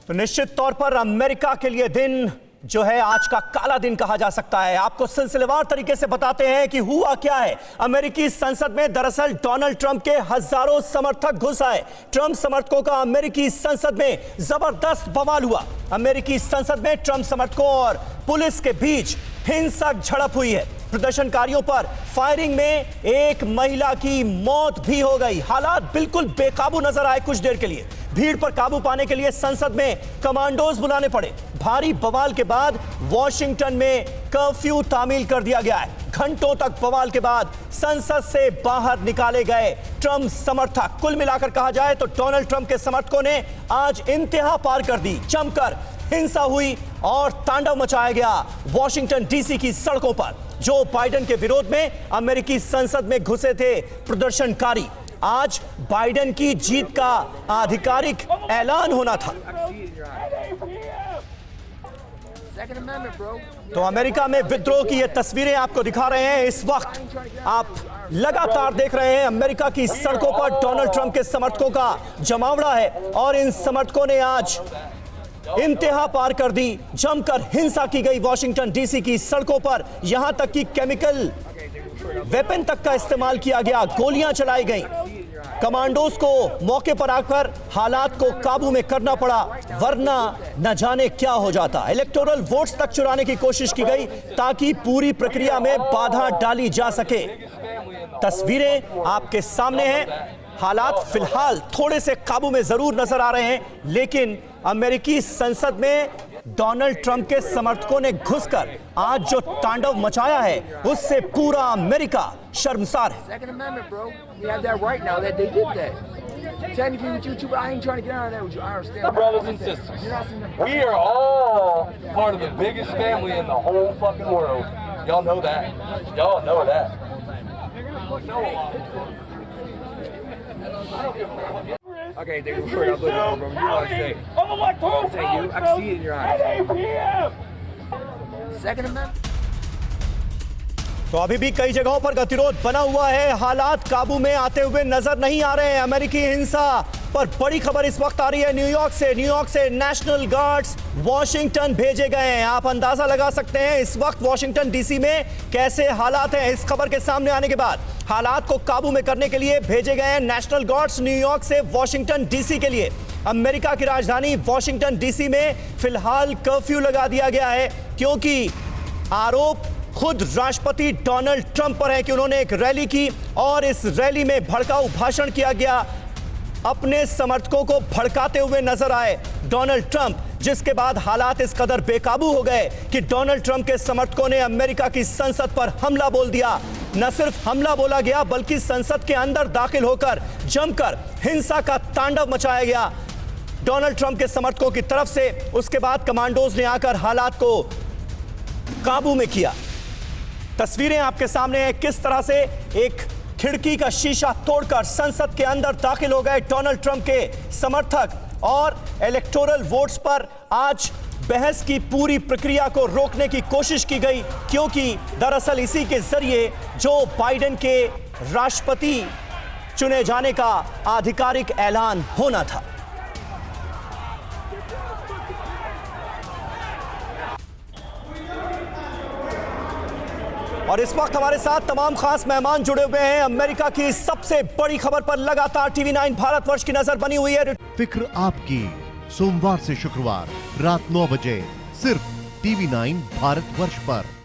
तो निश्चित तौर पर अमेरिका के लिए दिन जो है आज का काला दिन कहा जा सकता है। आपको सिलसिलेवार तरीके से बताते हैं कि हुआ क्या है। अमेरिकी संसद में दरअसल डोनाल्ड ट्रंप के हजारों समर्थक घुस आए। ट्रंप समर्थकों का अमेरिकी संसद में जबरदस्त बवाल हुआ। अमेरिकी संसद में ट्रंप समर्थकों और पुलिस के बीच हिंसक झड़प हुई है। प्रदर्शनकारियों पर फायरिंग में एक महिला की मौत भी हो गई। हालात बिल्कुल बेकाबू नजर आए कुछ देर के लिए। भीड़ पर काबू पाने के लिए संसद में कमांडोज बुलाने पड़े। भारी बवाल के बाद वॉशिंगटन में कर्फ्यू तामील कर दिया गया है। घंटों तक बवाल के बाद संसद से बाहर निकाले गए ट्रंप समर्थक। कुल मिलाकर कहा जाए तो डोनाल्ड ट्रंप के समर्थकों ने आज इंतहा पार कर दी। जमकर हिंसा हुई और तांडव मचाया गया वॉशिंगटन डीसी की सड़कों पर। जो बाइडेन के विरोध में अमेरिकी संसद में घुसे थे प्रदर्शनकारी, आज बाइडेन की जीत का आधिकारिक ऐलान होना था। तो अमेरिका में विद्रोह की ये तस्वीरें आपको दिखा रहे हैं। इस वक्त आप लगातार देख रहे हैं अमेरिका की सड़कों पर डोनाल्ड ट्रंप के समर्थकों का जमावड़ा है और इन समर्थकों ने आज इंतहा पार कर दी। जमकर हिंसा की गई वॉशिंगटन डीसी की सड़कों पर। यहां तक कि केमिकल वेपन तक का इस्तेमाल किया गया, गोलियां चलाई गईं। कमांडोज को मौके पर आकर हालात को काबू में करना पड़ा, वरना न जाने क्या हो जाता। इलेक्टोरल वोट्स तक चुराने की कोशिश की गई ताकि पूरी प्रक्रिया में बाधा डाली जा सके। तस्वीरें आपके सामने हैं। हालात फिलहाल थोड़े से काबू में जरूर नजर आ रहे हैं, लेकिन अमेरिकी संसद में डोनाल्ड ट्रंप के समर्थकों ने घुसकर आज जो तांडव मचाया है उससे पूरा अमेरिका शर्मसार है। Brothers and sisters, we are all part of the biggest family in the whole fucking world. Y'all know that. Y'all know that. Okay, take a record. I'm looking over. You want to say? Say you. I can see it in your eyes. Second Amendment. तो अभी भी कई जगहों पर गतिरोध बना हुआ है। हालात काबू में आते हुए नजर नहीं आ रहे हैं। अमेरिकी हिंसा पर बड़ी खबर इस वक्त आ रही है न्यूयॉर्क से नेशनल गार्ड्स वॉशिंगटन भेजे गए हैं। आप अंदाजा लगा सकते हैं इस वक्त वॉशिंगटन डीसी में कैसे हालात हैं। इस खबर के सामने आने के बाद हालात को काबू में करने के लिए भेजे गए हैं नेशनल गार्ड्स न्यूयॉर्क से वॉशिंगटन डीसी के लिए। अमेरिका की राजधानी वॉशिंगटन डीसी में फिलहाल कर्फ्यू लगा दिया गया है, क्योंकि आरोप खुद राष्ट्रपति डोनाल्ड ट्रंप पर है कि उन्होंने एक रैली की और इस रैली में भड़काऊ भाषण किया गया। अपने समर्थकों को भड़काते हुए नजर आए डोनाल्ड ट्रंप, जिसके बाद हालात इस कदर बेकाबू हो गए कि डोनाल्ड ट्रंप के समर्थकों ने अमेरिका की संसद पर हमला बोल दिया। न सिर्फ हमला बोला गया बल्कि संसद के अंदर दाखिल होकर जमकर हिंसा का तांडव मचाया गया डोनाल्ड ट्रंप के समर्थकों की तरफ से। उसके बाद कमांडोज ने आकर हालात को काबू में किया। तस्वीरें आपके सामने हैं किस तरह से एक खिड़की का शीशा तोड़कर संसद के अंदर दाखिल हो गए डोनाल्ड ट्रंप के समर्थक और इलेक्टोरल वोट्स पर आज बहस की पूरी प्रक्रिया को रोकने की कोशिश की गई, क्योंकि दरअसल इसी के जरिए जो बाइडेन के राष्ट्रपति चुने जाने का आधिकारिक ऐलान होना था। और इस वक्त हमारे साथ तमाम खास मेहमान जुड़े हुए हैं। अमेरिका की सबसे बड़ी खबर पर लगातार TV9 भारतवर्ष की नजर बनी हुई है। फिक्र आपकी, सोमवार से शुक्रवार रात 9 बजे सिर्फ TV9 भारतवर्ष पर।